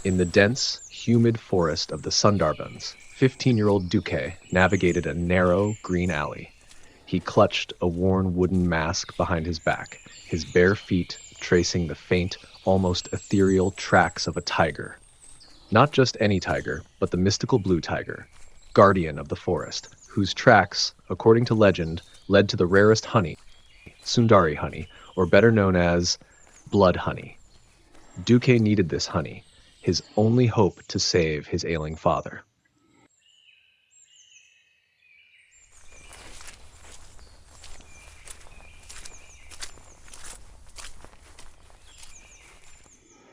In the dense, humid forest of the Sundarbans, 15-year-old Dukhe navigated a narrow, green alley. He clutched a worn wooden mask behind his back, his bare feet tracing the faint, almost ethereal tracks of a tiger. Not just any tiger, but the mystical blue tiger, guardian of the forest, whose tracks, according to legend, led to the rarest honey, Sundari honey, or better known as blood honey. Dukhe needed this honey, his only hope to save his ailing father.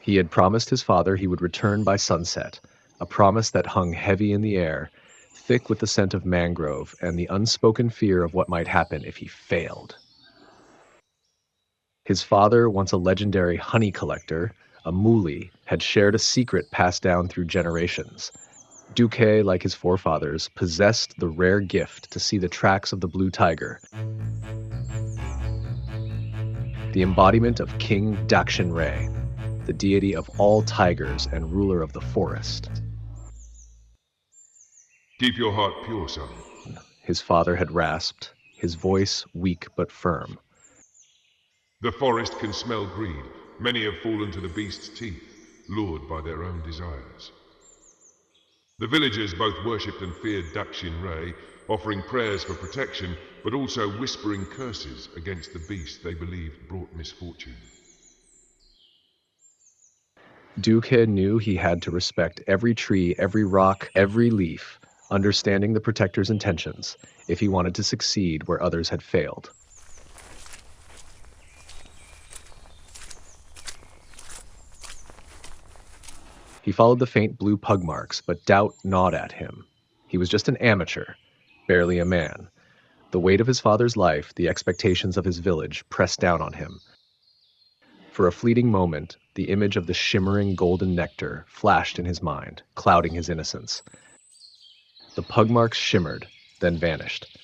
He had promised his father he would return by sunset, a promise that hung heavy in the air, thick with the scent of mangrove and the unspoken fear of what might happen if he failed. His father, once a legendary honey collector, a muli, had shared a secret passed down through generations. Dukhe, like his forefathers, possessed the rare gift to see the tracks of the blue tiger, the embodiment of King Dakshin Ray, the deity of all tigers and ruler of the forest. Keep your heart pure, son. His father had rasped, his voice weak but firm. The forest can smell greed. Many have fallen to the beast's teeth, lured by their own desires. The villagers both worshipped and feared Dakshin Ray, offering prayers for protection, but also whispering curses against the beast they believed brought misfortune. Dukhe knew he had to respect every tree, every rock, every leaf, understanding the protector's intentions, if he wanted to succeed where others had failed. He followed the faint blue pug marks, but doubt gnawed at him. He was just an amateur, barely a man. The weight of his father's life, the expectations of his village, pressed down on him. For a fleeting moment, the image of the shimmering golden nectar flashed in his mind, clouding his innocence. The pug marks shimmered, then vanished.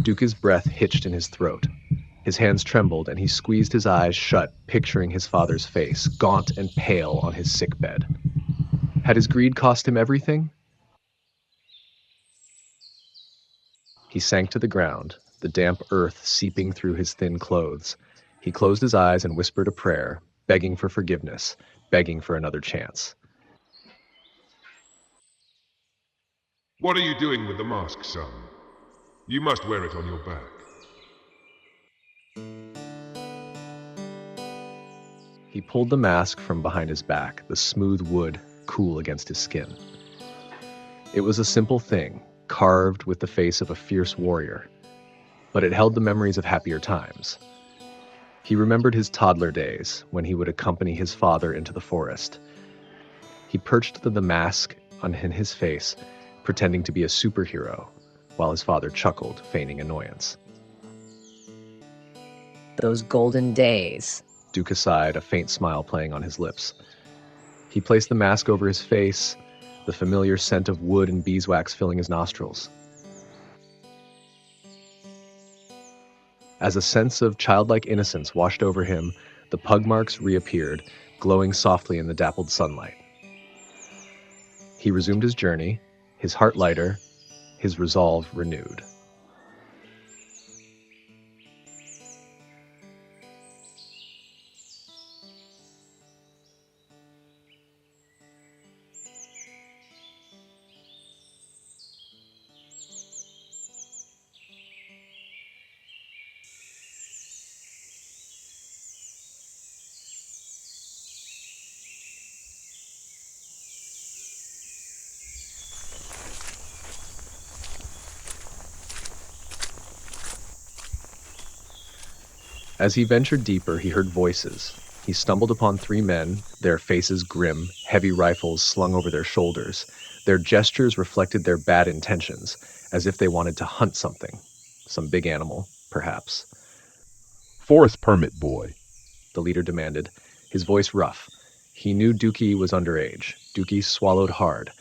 Dukhe's breath hitched in his throat. His hands trembled, and he squeezed his eyes shut, picturing his father's face, gaunt and pale on his sickbed. Had his greed cost him everything? He sank to the ground, the damp earth seeping through his thin clothes. He closed his eyes and whispered a prayer, begging for forgiveness, begging for another chance. What are you doing with the mask, son? You must wear it on your back. He pulled the mask from behind his back, the smooth wood cool against his skin. It was a simple thing, carved with the face of a fierce warrior, but it held the memories of happier times. He remembered his toddler days when he would accompany his father into the forest. He perched the mask on his face, pretending to be a superhero, while his father chuckled, feigning annoyance. Those golden days. Dukhe sighed, a faint smile playing on his lips. He placed the mask over his face, the familiar scent of wood and beeswax filling his nostrils. As a sense of childlike innocence washed over him, the pug marks reappeared, glowing softly in the dappled sunlight. He resumed his journey, his heart lighter, his resolve renewed. As he ventured deeper, he heard voices. He stumbled upon 3 men, their faces grim, heavy rifles slung over their shoulders. Their gestures reflected their bad intentions, as if they wanted to hunt something. Some big animal, perhaps. Forest permit, boy, the leader demanded, his voice rough. He knew Dukhe was underage. Dukhe swallowed hard.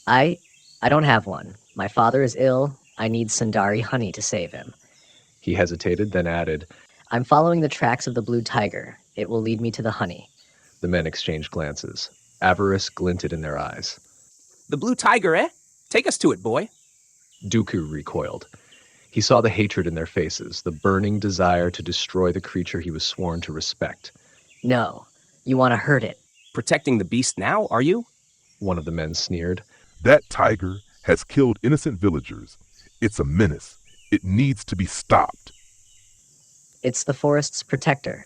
I don't have one. My father is ill. I need Sundari honey to save him. He hesitated, then added, I'm following the tracks of the blue tiger. It will lead me to the honey. The men exchanged glances. Avarice glinted in their eyes. The blue tiger, eh? Take us to it, boy. Dukhe recoiled. He saw the hatred in their faces, the burning desire to destroy the creature he was sworn to respect. No, you want to hurt it. Protecting the beast now, are you? One of the men sneered. That tiger has killed innocent villagers. It's a menace. It needs to be stopped. It's the forest's protector.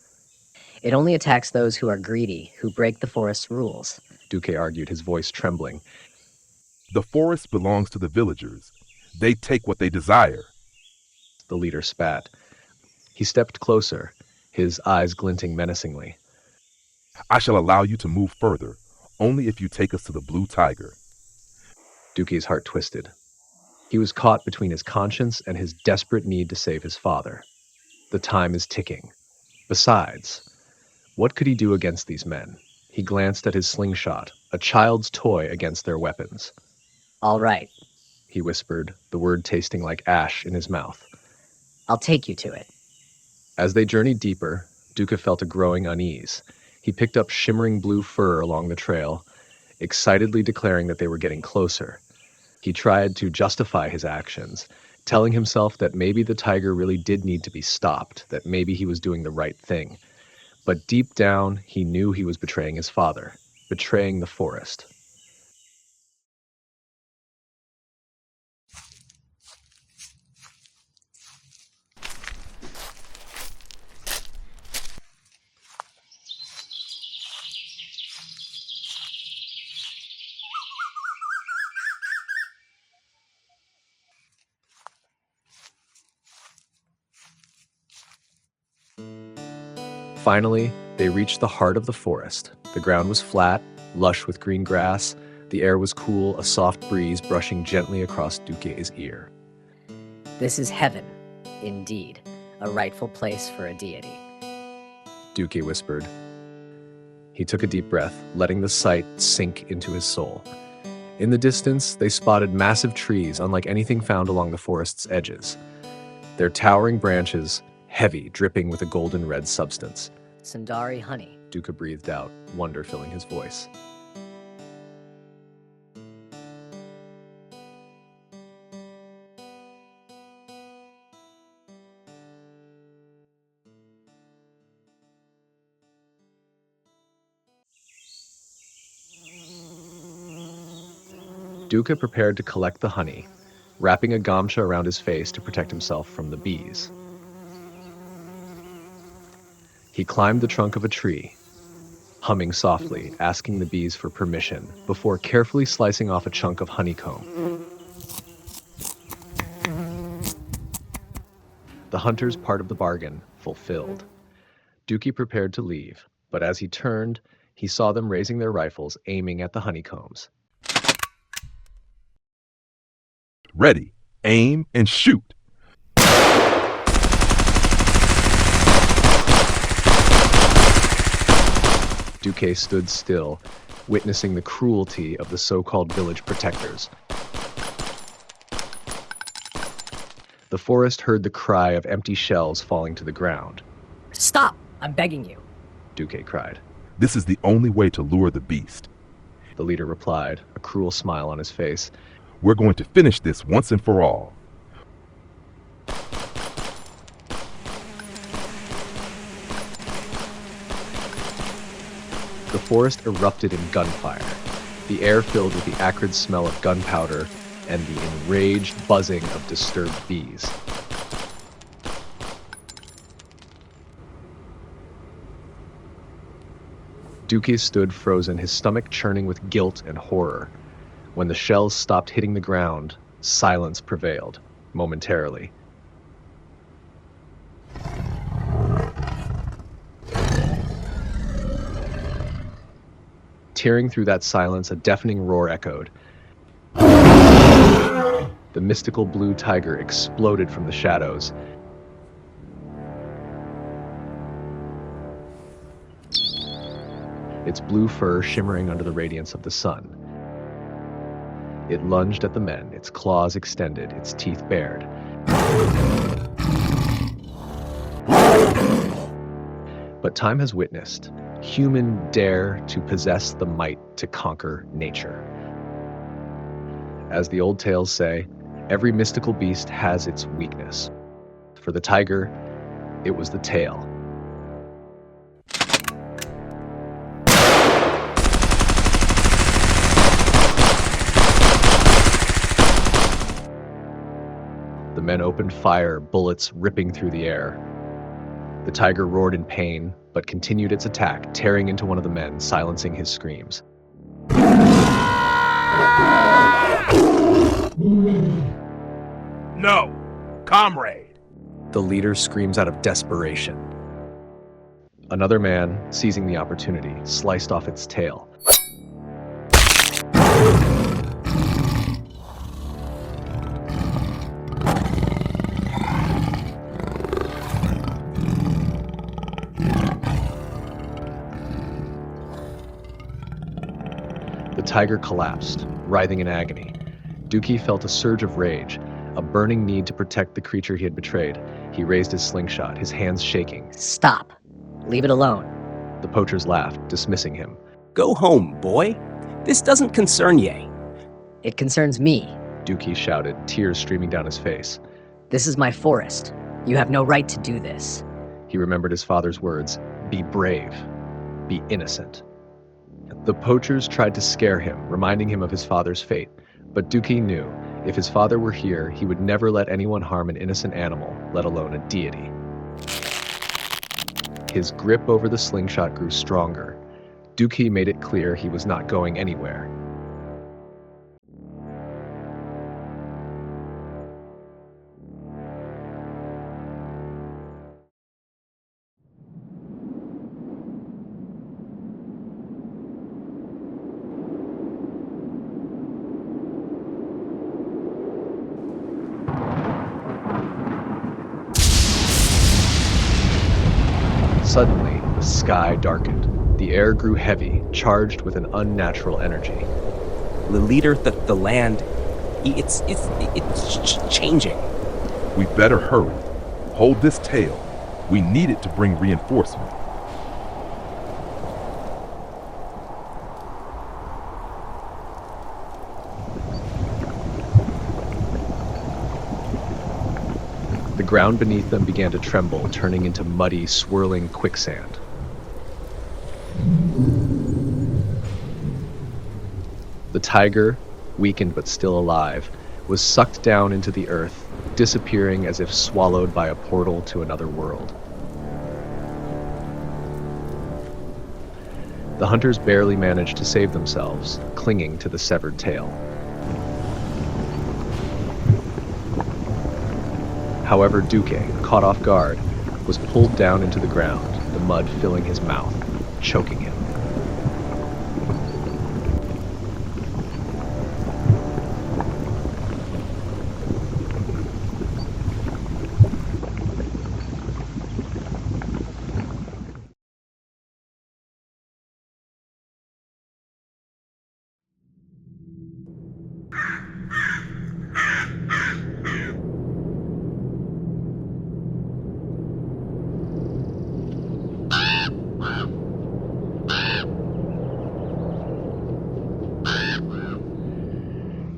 It only attacks those who are greedy, who break the forest's rules. Dukhe argued, his voice trembling. The forest belongs to the villagers. They take what they desire. The leader spat. He stepped closer, his eyes glinting menacingly. I shall allow you to move further, only if you take us to the blue tiger. Dukhe's heart twisted. He was caught between his conscience and his desperate need to save his father. The time is ticking. Besides, what could he do against these men? He glanced at his slingshot, a child's toy against their weapons. All right, He whispered, the word tasting like ash in his mouth. I'll take you to it. As they journeyed deeper, Dukhe felt a growing unease. He picked up shimmering blue fur along the trail, excitedly declaring that they were getting closer. He tried to justify his actions, telling himself that maybe the tiger really did need to be stopped, that maybe he was doing the right thing. But deep down, he knew he was betraying his father, betraying the forest. Finally, they reached the heart of the forest. The ground was flat, lush with green grass. The air was cool, a soft breeze brushing gently across Dukhe's ear. This is heaven, indeed, a rightful place for a deity. Dukhe whispered. He took a deep breath, letting the sight sink into his soul. In the distance, they spotted massive trees unlike anything found along the forest's edges. Their towering branches, heavy, dripping with a golden red substance. Sundari honey. Dukhe breathed out, wonder filling his voice. Dukhe prepared to collect the honey, wrapping a gamcha around his face to protect himself from the bees. He climbed the trunk of a tree, humming softly, asking the bees for permission, before carefully slicing off a chunk of honeycomb. The hunter's part of the bargain fulfilled. Dukhe prepared to leave, but as he turned, he saw them raising their rifles, aiming at the honeycombs. Ready, aim, and shoot. Dukhe stood still, witnessing the cruelty of the so-called village protectors. The forest heard the cry of empty shells falling to the ground. Stop! I'm begging you. Dukhe cried. This is the only way to lure the beast. The leader replied, a cruel smile on his face. We're going to finish this once and for all. The forest erupted in gunfire, the air filled with the acrid smell of gunpowder and the enraged buzzing of disturbed bees. Dukhe stood frozen, his stomach churning with guilt and horror. When the shells stopped hitting the ground, silence prevailed, momentarily. Tearing through that silence, a deafening roar echoed. The mystical blue tiger exploded from the shadows. Its blue fur shimmering under the radiance of the sun. It lunged at the men, its claws extended, its teeth bared. But time has witnessed human dare to possess the might to conquer nature. As the old tales say, every mystical beast has its weakness. For the tiger, it was the tail. The men opened fire, bullets ripping through the air. The tiger roared in pain, but continued its attack, tearing into one of the men, silencing his screams. No, comrade. The leader screams out of desperation. Another man, seizing the opportunity, sliced off its tail. The tiger collapsed, writhing in agony. Dukhe felt a surge of rage, a burning need to protect the creature he had betrayed. He raised his slingshot, his hands shaking. Stop. Leave it alone. The poachers laughed, dismissing him. Go home, boy. This doesn't concern ye. It concerns me. Dukhe shouted, tears streaming down his face. This is my forest. You have no right to do this. He remembered his father's words, be brave, be innocent. The poachers tried to scare him, reminding him of his father's fate. But Dukhe knew, if his father were here, he would never let anyone harm an innocent animal, let alone a deity. His grip over the slingshot grew stronger. Dukhe made it clear he was not going anywhere. Suddenly, the sky darkened. The air grew heavy, charged with an unnatural energy. The leader, the land, it's changing. We better hurry. Hold this tail. We need it to bring reinforcement. The ground beneath them began to tremble, turning into muddy, swirling quicksand. The tiger, weakened but still alive, was sucked down into the earth, disappearing as if swallowed by a portal to another world. The hunters barely managed to save themselves, clinging to the severed tail. However, Dukhe, caught off guard, was pulled down into the ground, the mud filling his mouth, choking him.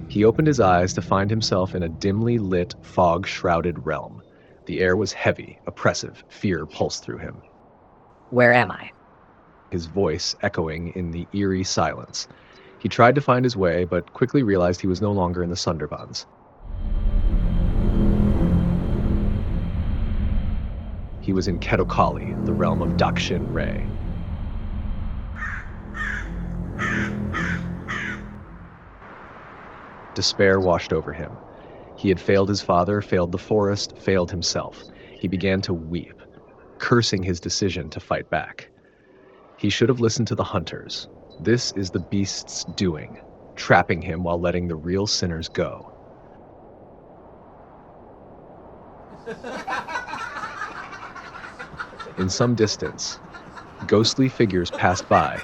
He opened his eyes to find himself in a dimly lit, fog-shrouded realm. The air was heavy, oppressive, fear pulsed through him. Where am I? His voice echoing in the eerie silence. He tried to find his way, but quickly realized he was no longer in the Sundarbans. He was in Kedokali, the realm of Dakshin Ray. Despair washed over him. He had failed his father, failed the forest, failed himself. He began to weep, cursing his decision to fight back. He should have listened to the hunters. This is the beast's doing, trapping him while letting the real sinners go. In some distance, ghostly figures passed by,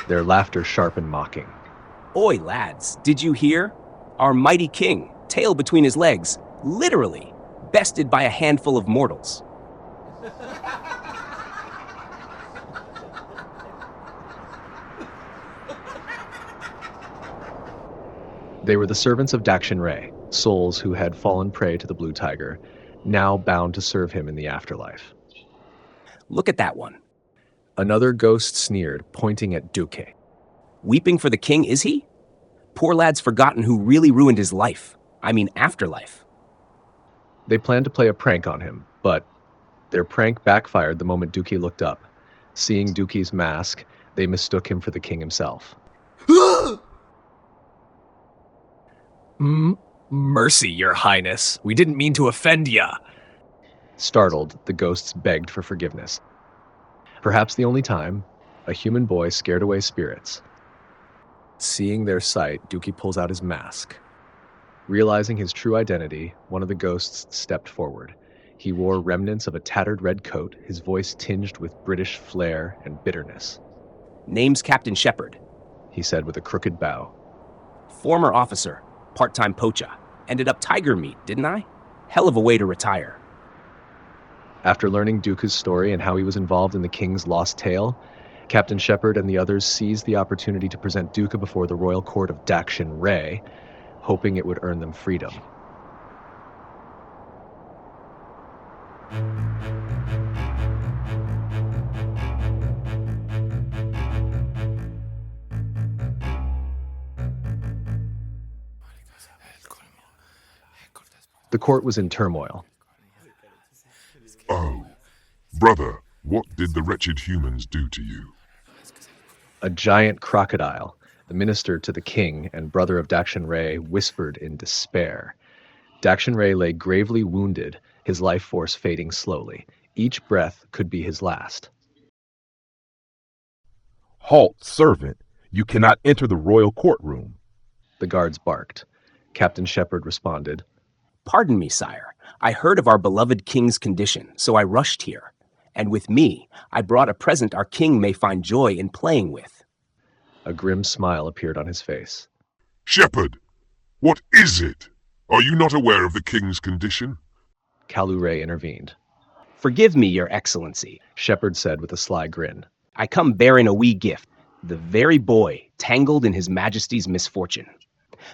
their laughter sharp and mocking. Oi, lads, did you hear? Our mighty king, tail between his legs, literally bested by a handful of mortals. They were the servants of Dakshin Ray, souls who had fallen prey to the blue tiger, now bound to serve him in the afterlife. Look at that one. Another ghost sneered, pointing at Dukhe. Weeping for the king, is he? Poor lad's forgotten who really ruined his life. I mean, afterlife. They planned to play a prank on him, but their prank backfired the moment Dukhe looked up. Seeing Dukhe's mask, they mistook him for the king himself. Mercy, your highness. We didn't mean to offend ya. Startled, the ghosts begged for forgiveness. Perhaps the only time, a human boy scared away spirits. Seeing their sight, Dukhe pulls out his mask. Realizing his true identity, one of the ghosts stepped forward. He wore remnants of a tattered red coat, his voice tinged with British flair and bitterness. Name's Captain Shepard. He said with a crooked bow. Former officer, part-time poacher. Ended up tiger meat, didn't I? Hell of a way to retire. After learning Dukhe's story and how he was involved in the king's lost tale, Captain Shepard and the others seized the opportunity to present Dukhe before the royal court of Dakshin Ray, hoping it would earn them freedom. The court was in turmoil. Oh, brother, what did the wretched humans do to you? A giant crocodile, the minister to the king and brother of Dakshin Ray, whispered in despair. Dakshin Ray lay gravely wounded, his life force fading slowly. Each breath could be his last. Halt, servant. You cannot enter the royal courtroom. The guards barked. Captain Shepard responded. Pardon me, sire. I heard of our beloved king's condition, so I rushed here. And with me, I brought a present our king may find joy in playing with. A grim smile appeared on his face. Shepard, what is it? Are you not aware of the king's condition? Kalu Ray intervened. Forgive me, your excellency, Shepard said with a sly grin. I come bearing a wee gift, the very boy tangled in his majesty's misfortune.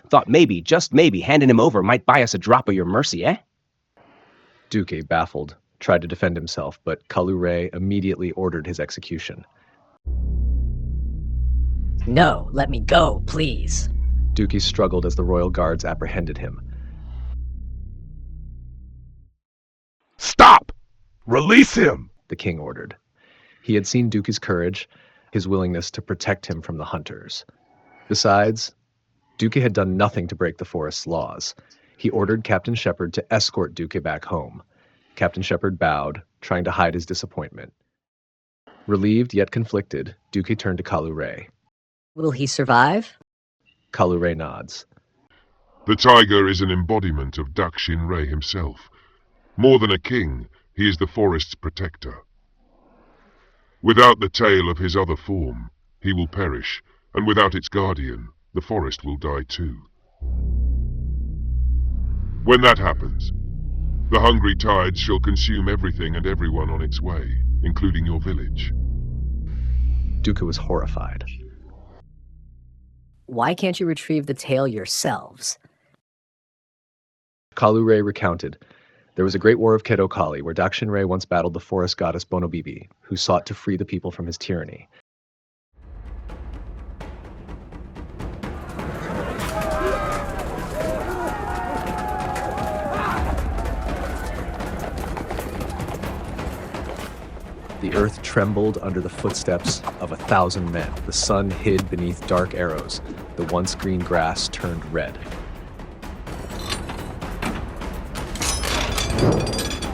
Thought maybe, just maybe, handing him over might buy us a drop of your mercy, eh? Dukhe, baffled, tried to defend himself, but Kalu Ray immediately ordered his execution. No, let me go, please. Dukhe struggled as the royal guards apprehended him. Stop! Release him! The king ordered. He had seen Dukhe's courage, his willingness to protect him from the hunters. Besides, Dukhe had done nothing to break the forest's laws. He ordered Captain Shepard to escort Dukhe back home. Captain Shepard bowed, trying to hide his disappointment. Relieved yet conflicted, Dukhe turned to Kalu Ray. Will he survive? Kalu Ray nods. The tiger is an embodiment of Dakshin Ray himself. More than a king, he is the forest's protector. Without the tail of his other form, he will perish, and without its guardian, the forest will die too. When that happens, the hungry tides shall consume everything and everyone on its way, including your village. Dukhe was horrified. Why can't you retrieve the tail yourselves? Kalu Ray recounted. There was a great war of Kedokali, where Dakshin Ray once battled the forest goddess Bonobibi, who sought to free the people from his tyranny. The earth trembled under the footsteps of 1,000 men. The sun hid beneath dark arrows. The once green grass turned red.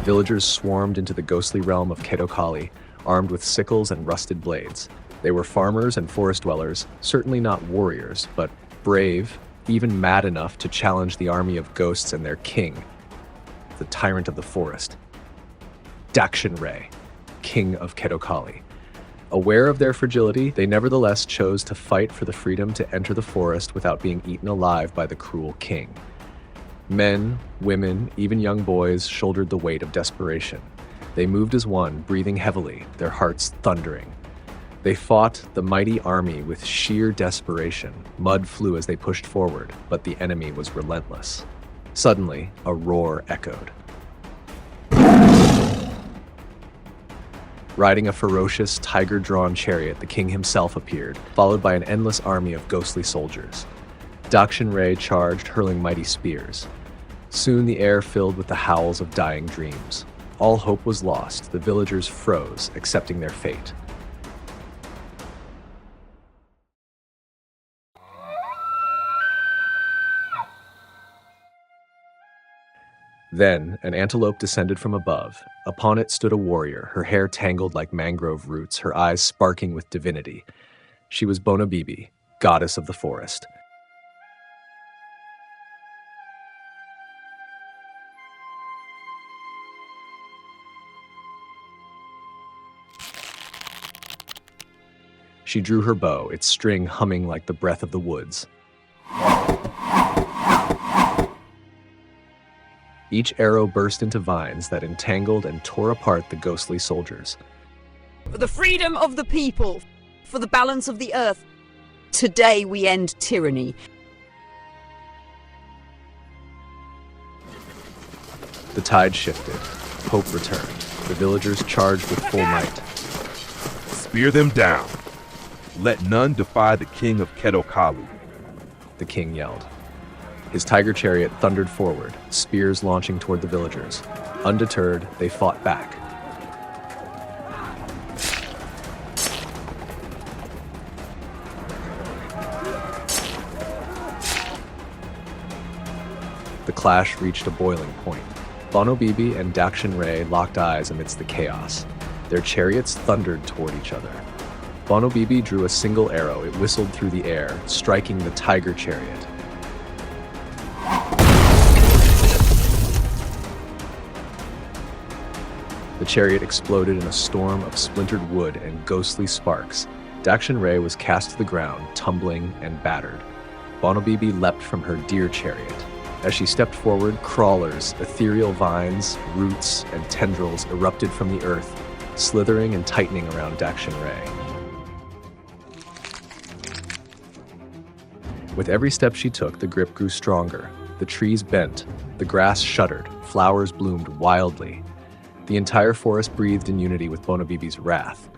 Villagers swarmed into the ghostly realm of Kedokali, armed with sickles and rusted blades. They were farmers and forest dwellers, certainly not warriors, but brave, even mad enough to challenge the army of ghosts and their king, the tyrant of the forest, Dakshin Ray, king of Kedokali. Aware of their fragility, they nevertheless chose to fight for the freedom to enter the forest without being eaten alive by the cruel king. Men, women, even young boys shouldered the weight of desperation. They moved as one, breathing heavily, their hearts thundering. They fought the mighty army with sheer desperation. Mud flew as they pushed forward, but the enemy was relentless. Suddenly, a roar echoed. Riding a ferocious, tiger-drawn chariot, the king himself appeared, followed by an endless army of ghostly soldiers. Dakshin Ray charged, hurling mighty spears. Soon the air filled with the howls of dying dreams. All hope was lost. The villagers froze, accepting their fate. Then, an antelope descended from above. Upon it stood a warrior, her hair tangled like mangrove roots, her eyes sparking with divinity. She was Bonobibi, goddess of the forest. She drew her bow, its string humming like the breath of the woods. Each arrow burst into vines that entangled and tore apart the ghostly soldiers. For the freedom of the people, for the balance of the earth, today we end tyranny. The tide shifted. Hope returned. The villagers charged with full might. Spear them down. Let none defy the king of Kedokali. The king yelled. His tiger chariot thundered forward, spears launching toward the villagers. Undeterred, they fought back. The clash reached a boiling point. Bonobibi and Dakshin Ray locked eyes amidst the chaos. Their chariots thundered toward each other. Bonobibi drew a single arrow. It whistled through the air, striking the tiger chariot. The chariot exploded in a storm of splintered wood and ghostly sparks. Dakshin Ray was cast to the ground, tumbling and battered. Bonobibi leapt from her deer chariot. As she stepped forward, crawlers, ethereal vines, roots, and tendrils erupted from the earth, slithering and tightening around Dakshin Ray. With every step she took, the grip grew stronger. The trees bent, the grass shuddered, flowers bloomed wildly. The entire forest breathed in unity with Bonobibi's wrath.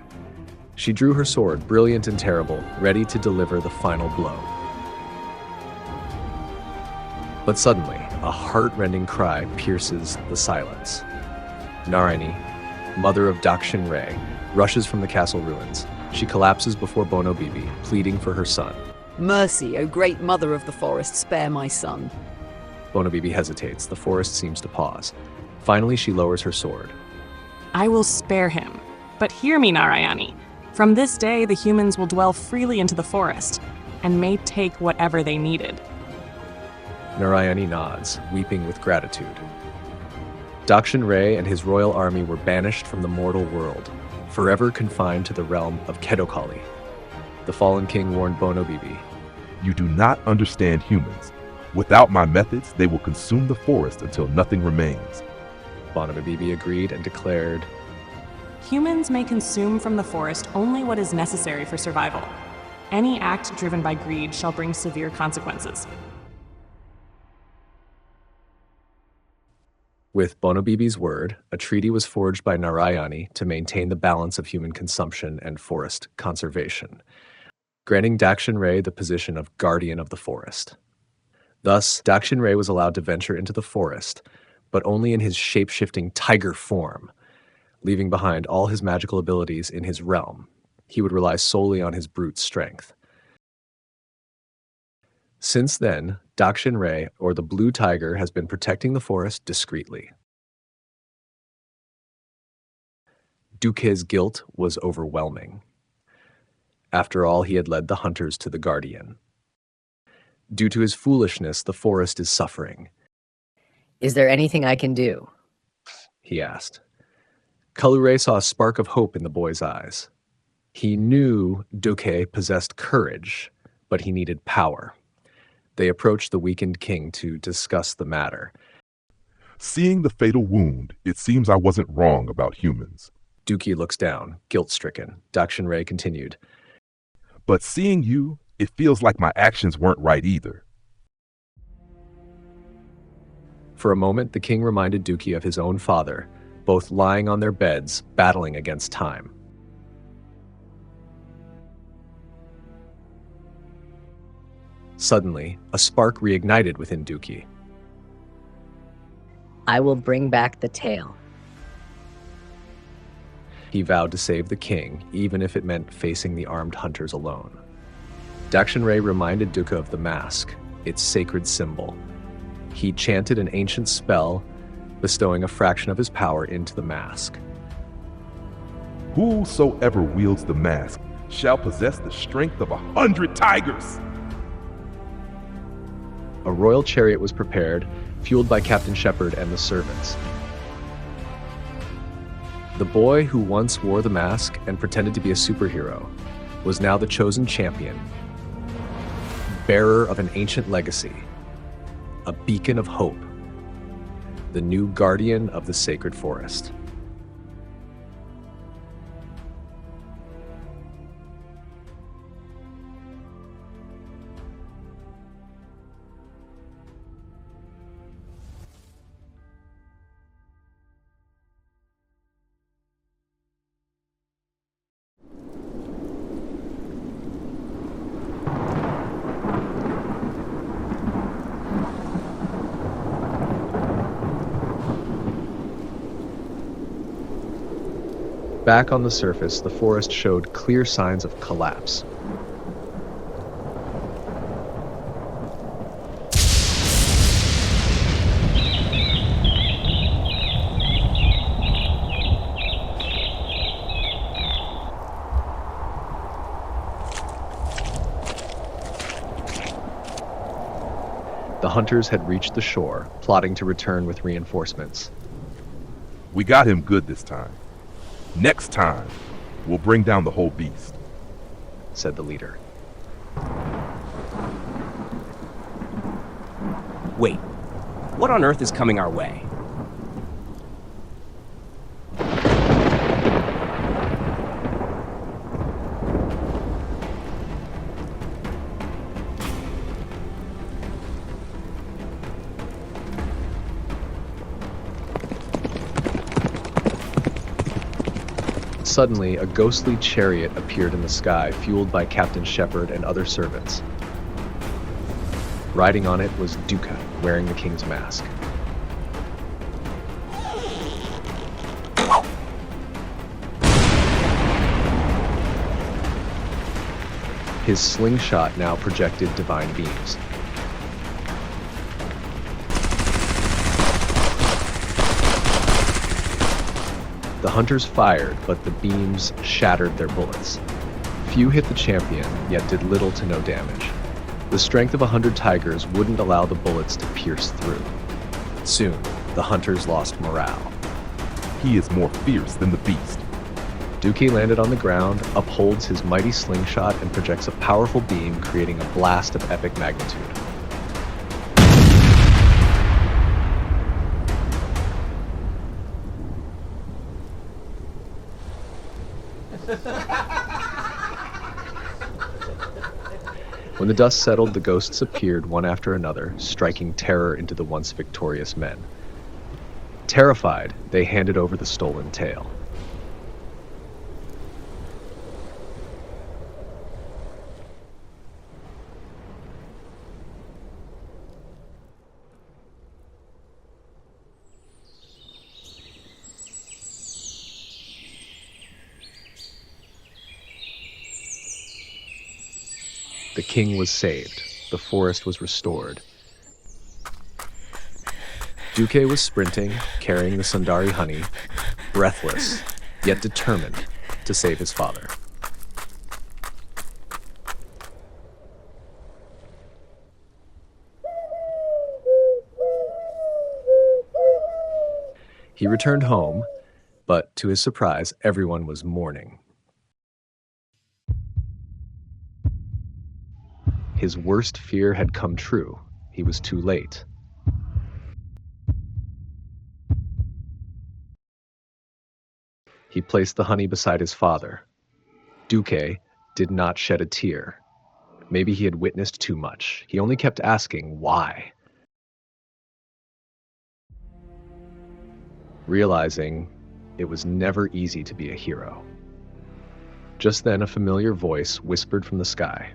She drew her sword, brilliant and terrible, ready to deliver the final blow. But suddenly, a heart-rending cry pierces the silence. Narayani, mother of Dakshin Ray, rushes from the castle ruins. She collapses before Bonobibi, pleading for her son. Mercy, O great mother of the forest, spare my son. Bonobibi hesitates. The forest seems to pause. Finally, she lowers her sword. I will spare him. But hear me, Narayani. From this day, the humans will dwell freely into the forest, and may take whatever they needed. Narayani nods, weeping with gratitude. Dakshin Ray and his royal army were banished from the mortal world, forever confined to the realm of Kedokali. The fallen king warned Bonobibi. You do not understand humans. Without my methods, they will consume the forest until nothing remains. Bonobibi agreed and declared, Humans may consume from the forest only what is necessary for survival. Any act driven by greed shall bring severe consequences. With Bonobibi's word, a treaty was forged by Narayani to maintain the balance of human consumption and forest conservation, granting Dakshin Ray the position of guardian of the forest. Thus, Dakshin Ray was allowed to venture into the forest, but only in his shape-shifting tiger form, leaving behind all his magical abilities in his realm. He would rely solely on his brute strength. Since then, Dakshin Ray, or the Blue Tiger, has been protecting the forest discreetly. Dukhe's guilt was overwhelming. After all, he had led the hunters to the Guardian. Due to his foolishness, the forest is suffering. Is there anything I can do? He asked. Kalure saw a spark of hope in the boy's eyes. He knew Dukhe possessed courage, but he needed power. They approached the weakened king to discuss the matter. Seeing the fatal wound, it seems I wasn't wrong about humans. Dukhe looks down, guilt-stricken. Dakshin Ray continued. But seeing you, it feels like my actions weren't right either. For a moment, the king reminded Dukhe of his own father, both lying on their beds, battling against time. Suddenly, a spark reignited within Dukhe. I will bring back the tail. He vowed to save the king, even if it meant facing the armed hunters alone. Dakshin Ray reminded Dukhe of the mask, its sacred symbol. He chanted an ancient spell, bestowing a fraction of his power into the mask. Whosoever wields the mask shall possess the strength of 100 tigers. A royal chariot was prepared, fueled by Captain Shepard and the servants. The boy who once wore the mask and pretended to be a superhero was now the chosen champion, bearer of an ancient legacy, a beacon of hope, the new guardian of the sacred forest. Back on the surface, the forest showed clear signs of collapse. The hunters had reached the shore, plotting to return with reinforcements. We got him good this time. Next time, we'll bring down the whole beast, said the leader. Wait, what on earth is coming our way? Suddenly, a ghostly chariot appeared in the sky, fueled by Captain Shepard and other servants. Riding on it was Dukhe, wearing the king's mask. His slingshot now projected divine beams. The hunters fired, but the beams shattered their bullets. Few hit the champion, yet did little to no damage. The strength of 100 tigers wouldn't allow the bullets to pierce through. Soon, the hunters lost morale. He is more fierce than the beast. Dukhe landed on the ground, upholds his mighty slingshot, and projects a powerful beam, creating a blast of epic magnitude. When the dust settled, the ghosts appeared one after another, striking terror into the once victorious men. Terrified, they handed over the stolen tail. The king was saved. The forest was restored. Dukhe was sprinting, carrying the Sundari honey, breathless, yet determined to save his father. He returned home, but to his surprise, everyone was mourning. His worst fear had come true. He was too late. He placed the honey beside his father. Dukhe did not shed a tear. Maybe he had witnessed too much. He only kept asking why. Realizing it was never easy to be a hero. Just then, a familiar voice whispered from the sky.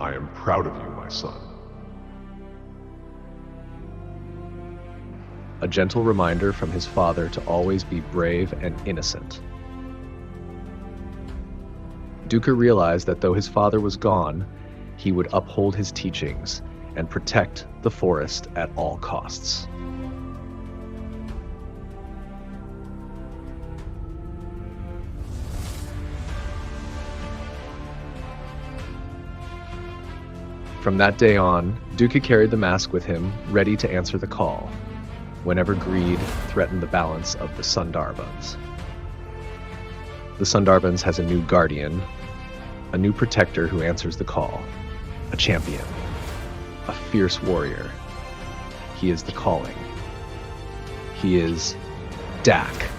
I am proud of you, my son. A gentle reminder from his father to always be brave and innocent. Dukhe realized that though his father was gone, he would uphold his teachings and protect the forest at all costs. From that day on, Dukhe carried the mask with him, ready to answer the call, whenever greed threatened the balance of the Sundarbans. The Sundarbans has a new guardian, a new protector who answers the call, a champion, a fierce warrior. He is the calling. He is DAAK.